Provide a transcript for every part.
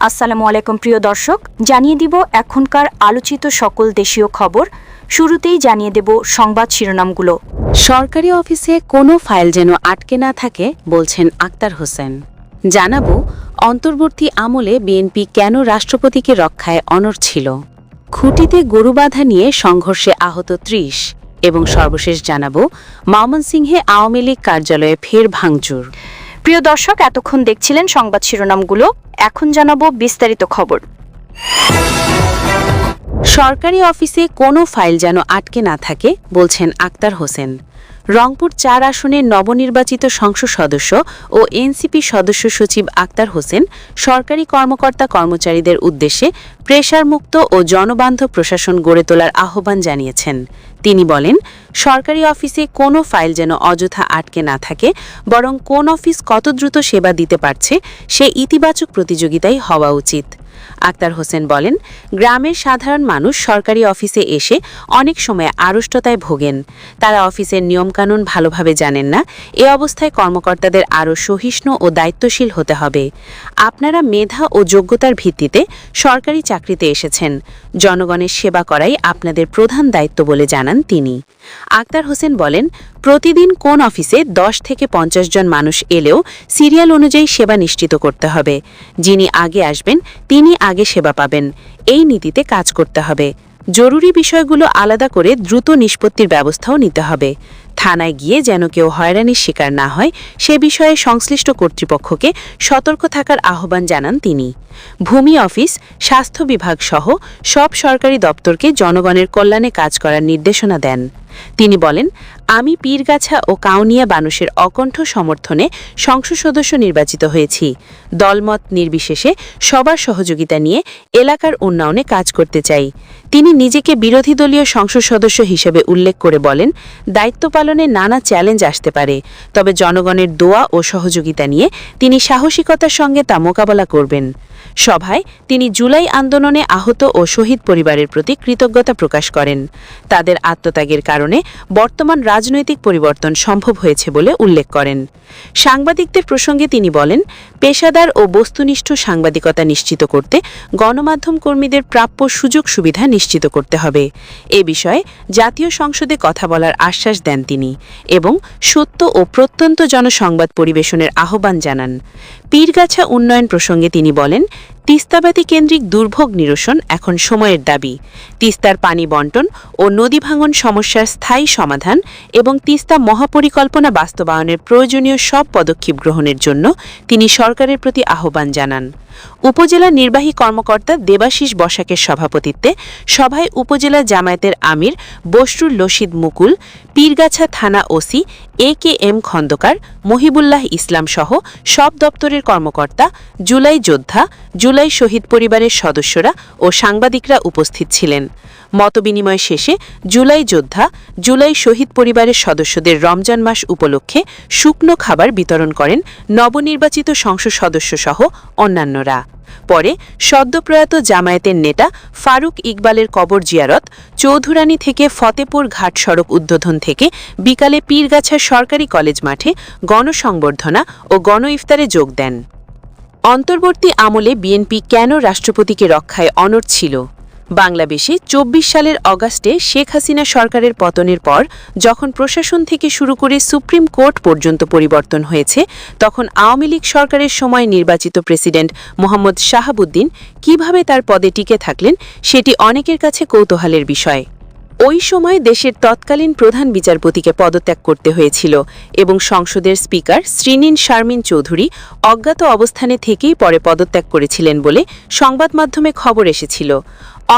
আসসালামু আলাইকুম প্রিয় দর্শক, জানিয়ে দিব এখনকার আলোচিত সকল দেশীয় খবর। শুরুতেই জানিয়ে দেব সংবাদ শিরোনামগুলো। সরকারি অফিসে কোনো ফাইল যেন আটকে না থাকে বলছেন আক্তার হোসেন। জানাবো অন্তর্বর্তী আমলে বিএনপি কেন রাষ্ট্রপতিকে রক্ষায় অনড় ছিল। খুঁটিতে গরু বাঁধা নিয়ে সংঘর্ষে আহত ৩০ এবং সর্বশেষ জানাবো ময়মনসিংহে আওয়ামী লীগ কার্যালয়ে ফের ভাঙচুর। প্রিয় দর্শক, এতক্ষণ দেখছিলেন সংবাদ শিরোনামগুলো, এখন জানাবো বিস্তারিত খবর। সরকারি অফিসে কোনো ফাইল যেন আটকে না থাকে বলছেন আক্তার হোসেন। রংপুর ৪ আসনের নবনির্বাচিত সংসদ সদস্য ও এনসিপি সদস্য সচিব আক্তার হোসেন সরকারি কর্মকর্তা কর্মচারীদের উদ্দেশ্যে প্রেসারমুক্ত ও জনবান্ধব প্রশাসন গড়ে তোলার আহ্বান জানিয়েছেন। তিনি বলেন, সরকারি অফিসে কোনো ফাইল যেন অযথা আটকে না থাকে, বরং কোন অফিস কত দ্রুত সেবা দিতে পারছে সে ইতিবাচক প্রতিযোগিতাই হওয়া উচিত। আক্তার হোসেন বলেন, গ্রামের সাধারণ মানুষ সরকারি অফিসে এসে অনেক সময় আড়ষ্টতায় ভোগেন। তারা অফিসের নিয়মকানুন ভালোভাবে জানেন না। এ অবস্থায় কর্মকর্তাদের আরও সহিষ্ণু ও দায়িত্বশীল হতে হবে। আপনারা মেধা ও যোগ্যতার ভিত্তিতে সরকারি চাকরিতে এসেছেন। জনগণের সেবা করাই আপনাদের প্রধান দায়িত্ব বলে জানান তিনি। আক্তার হোসেন বলেন, প্রতিদিন কোন অফিসে ১০ থেকে ৫০ জন মানুষ এলেও সিরিয়াল অনুযায়ী সেবা নিশ্চিত করতে হবে। যিনি আগে আসবেন তিনি আগে সেবা পাবেন, এই নীতিতে কাজ করতে হবে। জরুরি বিষয়গুলো আলাদা করে দ্রুত নিষ্পত্তির ব্যবস্থাও নিতে হবে। থানায় গিয়ে যেন কেউ হয়রানির শিকার না হয় সে বিষয়ে সংশ্লিষ্ট কর্তৃপক্ষকে সতর্ক থাকার আহ্বান জানান তিনি। ভূমি অফিস, স্বাস্থ্য বিভাগ সহ সব সরকারি দপ্তরকে জনগণের কল্যাণে কাজ করার নির্দেশনা দেন। তিনি বলেন, আমি পীরগাছা ও কাউনিয়া বানুশের অকণ্ঠ সমর্থনে সংসদ সদস্য নির্বাচিত হয়েছি। দলমত নির্বিশেষে সবার সহযোগিতা নিয়ে এলাকার উন্নয়নে কাজ করতে চাই। তিনি নিজেকে বিরোধী দলীয় সংসদ সদস্য হিসেবে উল্লেখ করে বলেন, দায়িত্ব পালনে নানা চ্যালেঞ্জ আসতে পারে, তবে জনগণের দোয়া ও সহযোগিতা নিয়ে তিনি সাহসিকতার সঙ্গে তা মোকাবেলা করবেন। সভায় তিনি জুলাই আন্দোলনে আহত ও শহীদ পরিবারের প্রতি কৃতজ্ঞতা প্রকাশ করেন। তাদের আত্মত্যাগের কারণে বর্তমান রাজনৈতিক পরিবর্তন সম্ভব হয়েছে বলে উল্লেখ করেন। সাংবাদিকদের প্রসঙ্গে তিনি বলেন, পেশাদার ও বস্তুনিষ্ঠ সাংবাদিকতা নিশ্চিত করতে গণমাধ্যম কর্মীদের প্রাপ্য সুযোগ সুবিধা নিশ্চিত করতে হবে। এ বিষয়ে জাতীয় সংসদে কথা বলার আশ্বাস দেন তিনি এবং সত্য ও প্রত্যন্ত জনসংবাদ পরিবেশনের আহ্বান জানান। পীরগাছা উন্নয়ন প্রসঙ্গে তিনি বলেন, তিস্তাবাতি কেন্দ্রিক দুর্ভোগ নিরসন এখন সময়ের দাবি। তিস্তার পানি বণ্টন ও নদী ভাঙন সমস্যার স্থায়ী সমাধান এবং তিস্তা মহাপরিকল্পনা বাস্তবায়নের প্রয়োজনীয় সব পদক্ষেপ গ্রহণের জন্য তিনি সরকারের প্রতি আহ্বান জানান। উপজেলা নির্বাহী কর্মকর্তা দেবাশিস বসাকের সভাপতিত্বে সভায় উপজেলা জামায়াতের আমির বশরুল রশিদ মুকুল, পীরগাছা থানা ওসি AKM খন্দকার, মহিবুল্লাহ ইসলাম সহ সব দপ্তরের কর্মকর্তা, জুলাই যোদ্ধা, জুলাই শহীদ পরিবারের সদস্যরা ও সাংবাদিকরা উপস্থিত ছিলেন। মতবিনিময় শেষে জুলাই যোদ্ধা, জুলাই শহীদ পরিবারের সদস্যদের রমজান মাস উপলক্ষে শুকনো খাবার বিতরণ করেন নবনির্বাচিত সংসদ সদস্য সহ অন্যান্যরা। পরে সদ্যপ্রয়াত জামায়াতের নেতা ফারুক ইকবালের কবর জিয়ারত, চৌধুরানী থেকে ফতেপুর ঘাট সড়ক উদ্বোধন থেকে বিকালে পীরগাছা সরকারি কলেজ মাঠে গণসংবর্ধনা ও গণ ইফতারে যোগ দেন। অন্তর্বর্তী আমলে বিএনপি কেন রাষ্ট্রপতিকে রক্ষায় অনড় ছিল। বাংলাদেশে ২৪ সালের অগাস্টে শেখ হাসিনা সরকারের পতনের পর যখন প্রশাসন থেকে শুরু করে সুপ্রিম কোর্ট পর্যন্ত পরিবর্তন হয়েছে, তখন আওয়ামী লীগ সরকারের সময় নির্বাচিত প্রেসিডেন্ট মোহাম্মদ শাহাবুদ্দিন কিভাবে তার পদে টিকে থাকলেন সেটি অনেকের কাছে কৌতূহলের বিষয়। ওই সময় দেশের তৎকালীন প্রধান বিচারপতিকে পদত্যাগ করতে হয়েছিল এবং সংসদের স্পিকার শ্রীনীন শারমিন চৌধুরী অজ্ঞাত অবস্থানে থেকেই পরে পদত্যাগ করেছিলেন বলে সংবাদ মাধ্যমে খবর এসেছিল।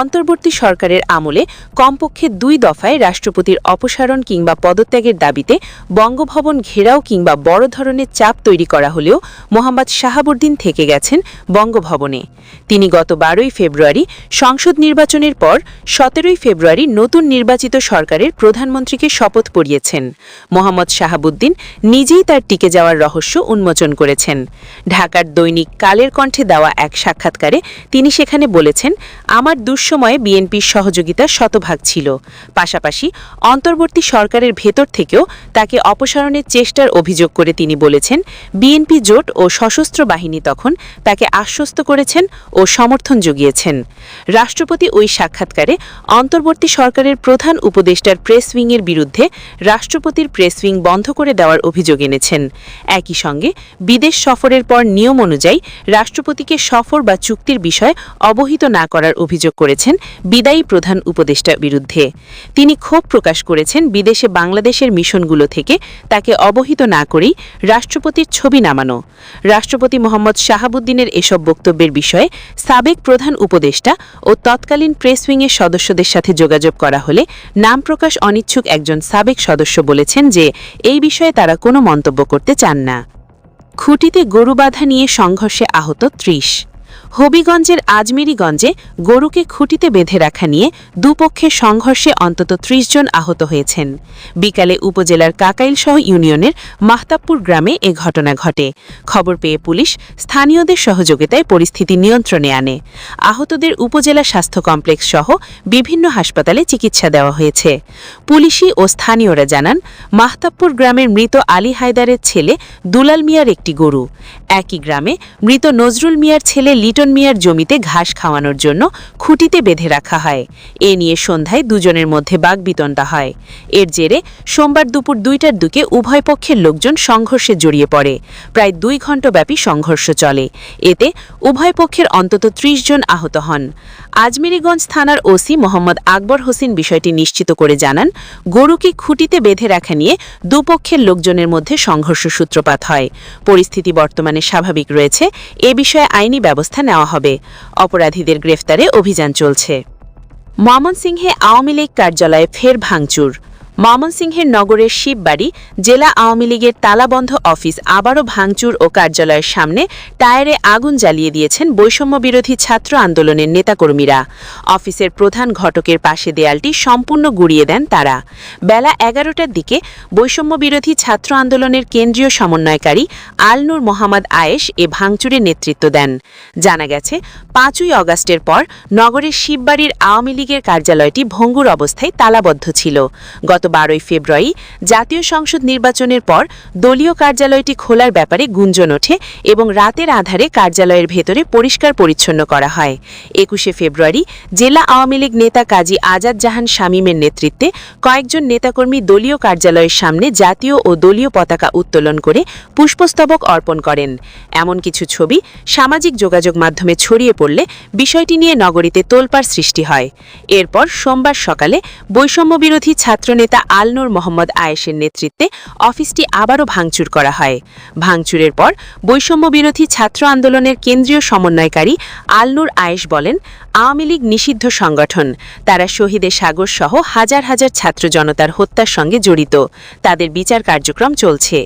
অন্তর্বর্তী সরকারের আমলে কমপক্ষে ২ দফায় রাষ্ট্রপতির অপসারণ কিংবা পদত্যাগের দাবিতে বঙ্গভবন ঘেরাও কিংবা বড় ধরনের চাপ তৈরি করা হলেও মোহাম্মদ শাহাবুদ্দিন থেকে গেছেন বঙ্গভবনে। তিনি গত ১২ই ফেব্রুয়ারি সংসদ নির্বাচনের পর ১৭ই ফেব্রুয়ারি নতুন নির্বাচিত সরকারের প্রধানমন্ত্রীকে শপথ পড়িয়েছেন। মোহাম্মদ শাহাবুদ্দিন নিজেই তার টিকে যাওয়ার রহস্য উন্মোচন করেছেন। ঢাকার দৈনিক কালের কণ্ঠে দেওয়া এক সাক্ষাৎকারে তিনি সেখানে বলেছেন, আমার দুঃসময়ে বিএনপির সহযোগিতা শতভাগ ছিল। পাশাপাশি অন্তর্বর্তী সরকারের ভেতর থেকেও তাকে অপসারণের চেষ্টার অভিযোগ করে তিনি বলেছেন, বিএনপি জোট ও সশস্ত্র বাহিনী তখন তাকে আশ্বস্ত করেছেন ও সমর্থন জুগিয়েছেন। রাষ্ট্রপতি ওই সাক্ষাৎকারে অন্তর্বর্তী সরকারের প্রধান উপদেষ্টার প্রেস উইংয়ের বিরুদ্ধে রাষ্ট্রপতির প্রেস উইং বন্ধ করে দেওয়ার অভিযোগ এনেছেন। একই সঙ্গে বিদেশ সফরের পর নিয়ম অনুযায়ী রাষ্ট্রপতিকে সফর বা চুক্তির বিষয়ে অবহিত না করার অভিযোগ করেছেন বিদায়ী প্রধান উপদেষ্টার বিরুদ্ধে। তিনি ক্ষোভ প্রকাশ করেছেন বিদেশে বাংলাদেশের মিশনগুলো থেকে তাকে অবহিত না করেই রাষ্ট্রপতির ছবি নামানো। রাষ্ট্রপতি মোহাম্মদ শাহাবুদ্দিনের এসব বক্তব্যের বিষয়ে সাবেক প্রধান উপদেষ্টা ও তৎকালীন প্রেস উইংয়ের সদস্যদের সাথে যোগাযোগ করা হলে নাম প্রকাশ অনিচ্ছুক একজন সাবেক সদস্য বলেছেন যে এই বিষয়ে তারা কোনো মন্তব্য করতে চান না। খুঁটিতে গরু বাঁধা নিয়ে সংঘর্ষে আহত ৩০। হবিগঞ্জের আজমেরীগঞ্জে গরুকে খুঁটিতে বেঁধে রাখা নিয়ে দুপক্ষের সংঘর্ষে অন্তত ৩০ জন আহত হয়েছেন। বিকালে উপজেলার কাকাইলসহ ইউনিয়নের মাহতাবপুর গ্রামে এ ঘটনা ঘটে। খবর পেয়ে পুলিশ স্থানীয়দের সহযোগিতায় পরিস্থিতি নিয়ন্ত্রণে আনে। আহতদের উপজেলা স্বাস্থ্য কমপ্লেক্স সহ বিভিন্ন হাসপাতালে চিকিৎসা দেওয়া হয়েছে। পুলিশি ও স্থানীয়রা জানান, মাহতাবপুর গ্রামের মৃত আলী হায়দারের ছেলে দুলাল মিয়ার একটি গরু। একই গ্রামে মৃত নজরুল মিয়ার ছেলে লিটন মিয়ার জমিতে ঘাস খাওয়ানোর জন্য খুঁটিতে বেঁধে রাখা হয়। এ নিয়ে সন্ধ্যায় দুজনের মধ্যে বাগবিতণ্ডা হয়। এর জেরে সোমবার দুপুর ২টার দিকে উভয় পক্ষের লোকজন সংঘর্ষে জড়িয়ে পড়ে। প্রায় ২ ঘণ্টাব্যাপী সংঘর্ষ চলে। এতে উভয় পক্ষের অন্তত ৩০ জন আহত হন। আজমেরীগঞ্জ থানার ওসি মোহাম্মদ আকবর হোসেন বিষয়টি নিশ্চিত করে জানান, গরুকে খুঁটিতে বেঁধে রাখা নিয়ে দুপক্ষের লোকজনের মধ্যে সংঘর্ষ সূত্রপাত হয়। পরিস্থিতি বর্তমানে স্বাভাবিক রয়েছে। এ বিষয়ে আইনি ব্যবস্থা নেওয়া হবে। অপরাধীদের গ্রেফতারে অভিযান চলছে। ময়মনসিংহে আওয়ামী লীগ কার্যালয়ে ফের ভাঙচুর। ময়মনসিংহের নগরের শিববাড়ি জেলা আওয়ামী লীগের তালাবন্ধ অফিস আবারও ভাঙচুর ও কার্যালয়ের সামনে টায়ারে আগুন জ্বালিয়ে দিয়েছেন বৈষম্যবিরোধী ছাত্র আন্দোলনের নেতাকর্মীরা। অফিসের প্রধান ঘটকের পাশে দেয়ালটি সম্পূর্ণ গুঁড়িয়ে দেন তারা। বেলা ১১টার দিকে বৈষম্যবিরোধী ছাত্র আন্দোলনের কেন্দ্রীয় সমন্বয়কারী আলনুর মোহাম্মদ আয়েশ এ ভাঙচুরে নেতৃত্ব দেন। জানা গেছে, ৫ই অগাস্টের পর নগরের শিববাড়ির আওয়ামী লীগের কার্যালয়টি ভঙ্গুর অবস্থায় তালাবদ্ধ ছিল। গত ১২ই ফেব্রুয়ারি জাতীয় সংসদ নির্বাচনের পর দলীয় কার্যালয়টি খোলার ব্যাপারে গুঞ্জন ওঠে এবং রাতের আধারে কার্যালয়ের ভেতরে পরিষ্কার পরিচ্ছন্ন করা হয়। ২১শে ফেব্রুয়ারি জেলা আওয়ামী লীগ নেতা কাজী আজাদ জাহান শামীমের নেতৃত্বে কয়েকজন নেতাকর্মী দলীয় কার্যালয়ের সামনে জাতীয় ও দলীয় পতাকা উত্তোলন করে পুষ্পস্তবক অর্পণ করেন। এমন কিছু ছবি সামাজিক যোগাযোগ মাধ্যমে ছড়িয়ে পড়লে বিষয়টি নিয়ে নগরীতে তোলপাড় সৃষ্টি হয়। এরপর সোমবার সকালে বৈষম্যবিরোধী ছাত্রনেতা আলনুর মোহাম্মদ আয়েশের নেতৃত্বে অফিসটি আবারও ভাঙচুর করা হয়। ভাঙচুরের পর বৈষম্যবিরোধী ছাত্র আন্দোলনের কেন্দ্রীয় সমন্বয়কারী আলনুর আয়েশ বলেন, আওয়ামী লীগ নিষিদ্ধ সংগঠন। তারা শহীদের সাগর সহ হাজার হাজার ছাত্র জনতার হত্যার সঙ্গে জড়িত। তাদের বিচার কার্যক্রম চলছে।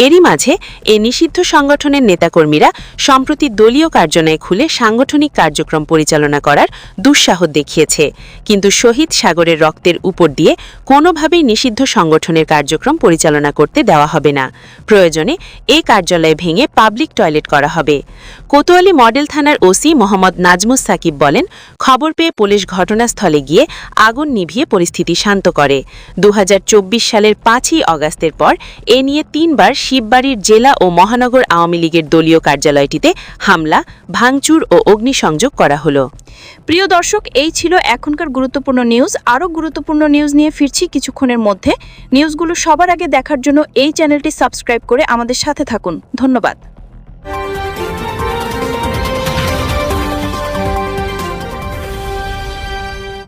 এরই মাঝে এ নিষিদ্ধ সংগঠনের নেতাকর্মীরা সম্প্রতি দলীয় কার্যালয় খুলে সাংগঠনিক কার্যক্রম পরিচালনা করার দুঃসাহস দেখিয়েছে। কিন্তু শহীদ সাগরের রক্তের উপর দিয়ে কোনোভাবেই নিষিদ্ধ সংগঠনের কার্যক্রম পরিচালনা করতে দেওয়া হবে না। প্রয়োজনে এই কার্যালয় ভেঙে পাবলিক টয়লেট করা হবে। কোতোয়ালি মডেল থানার ওসি মোহাম্মদ নাজমুস সাকিব বলেন, খবর পেয়ে পুলিশ ঘটনাস্থলে গিয়ে আগুন নিভিয়ে পরিস্থিতি শান্ত করে। ২০২৪ সালের ৫ই অগাস্টের পর এ নিয়ে ৩বার শিববাড়ির জেলা ও মহানগর আওয়ামী লীগের দলীয় কার্যালয়টিতে হামলা, ভাঙচুর ও অগ্নিসংযোগ করা হলো। প্রিয় দর্শক, এই ছিল এখনকার গুরুত্বপূর্ণ নিউজ। আরও গুরুত্বপূর্ণ নিউজ নিয়ে ফিরছি কিছুক্ষণের মধ্যে। নিউজগুলো সবার আগে দেখার জন্য এই চ্যানেলটি সাবস্ক্রাইব করে আমাদের সাথে থাকুন। ধন্যবাদ।